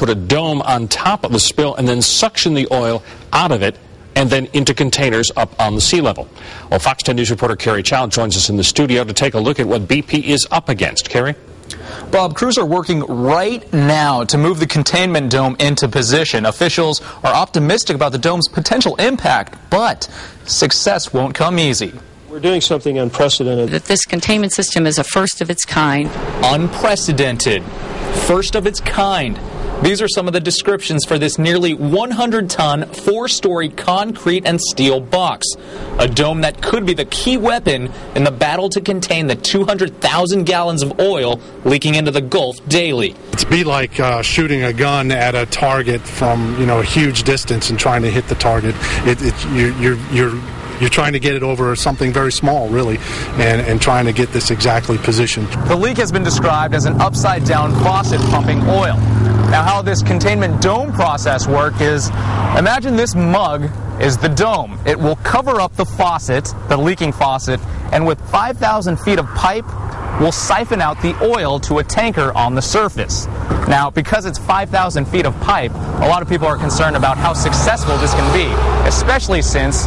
put a dome on top of the spill and then suction the oil out of it and then into containers up on the sea level. Well, Fox 10 News reporter Carrie Chow joins us in the studio to take a look at what BP is up against. Carrie? Bob, crews are working right now to move the containment dome into position. Officials are optimistic about the dome's potential impact, but success won't come easy. We're doing something unprecedented. That this containment system is a first of its kind. Unprecedented. First of its kind. These are some of the descriptions for this nearly 100-ton, 4-story concrete and steel box. A dome that could be the key weapon in the battle to contain the 200,000 gallons of oil leaking into the Gulf daily. It's be like shooting a gun at a target from, a huge distance and trying to hit the target. You're trying to get it over something very small, really, and trying to get this exactly positioned. The leak has been described as an upside-down faucet pumping oil. Now, how this containment dome process works is, imagine this mug is the dome. It will cover up the faucet, the leaking faucet, and with 5,000 feet of pipe, will siphon out the oil to a tanker on the surface. Now, because it's 5,000 feet of pipe, a lot of people are concerned about how successful this can be, especially since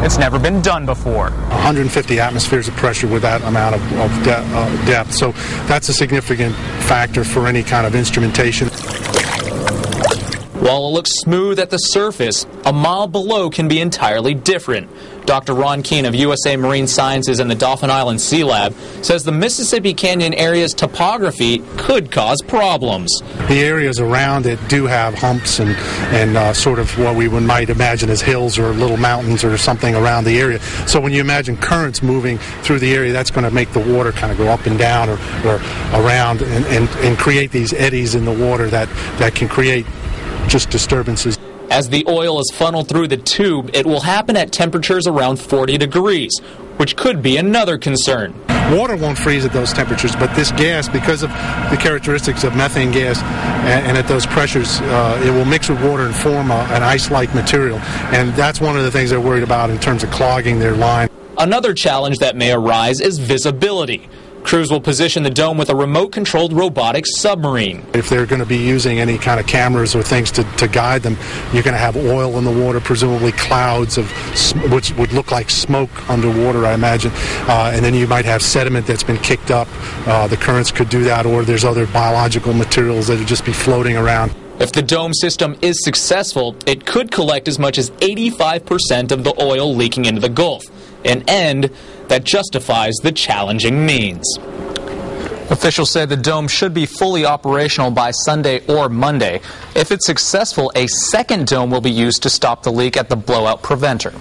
it's never been done before. 150 atmospheres of pressure with that amount of depth, so that's a significant factor for any kind of instrumentation. While it looks smooth at the surface, a mile below can be entirely different. Dr. Ron Keene of USA Marine Sciences and the Dauphin Island Sea Lab says the Mississippi Canyon area's topography could cause problems. The areas around it do have humps and sort of what we might imagine as hills or little mountains or something around the area. So when you imagine currents moving through the area, that's going to make the water kind of go up and down or around and create these eddies in the water that can create just disturbances. As the oil is funneled through the tube, it will happen at temperatures around 40 degrees, which could be another concern. Water won't freeze at those temperatures, but this gas, because of the characteristics of methane gas and at those pressures, it will mix with water and form an ice-like material. And that's one of the things they're worried about in terms of clogging their line. Another challenge that may arise is visibility. Crews will position the dome with a remote-controlled robotic submarine. If they're going to be using any kind of cameras or things to guide them, you're going to have oil in the water, presumably clouds of which would look like smoke underwater, I imagine. And then you might have sediment that's been kicked up. The currents could do that, or there's other biological materials that would just be floating around. If the dome system is successful, it could collect as much as 85% of the oil leaking into the Gulf, an end that justifies the challenging means. Officials say the dome should be fully operational by Sunday or Monday. If it's successful, a second dome will be used to stop the leak at the blowout preventer.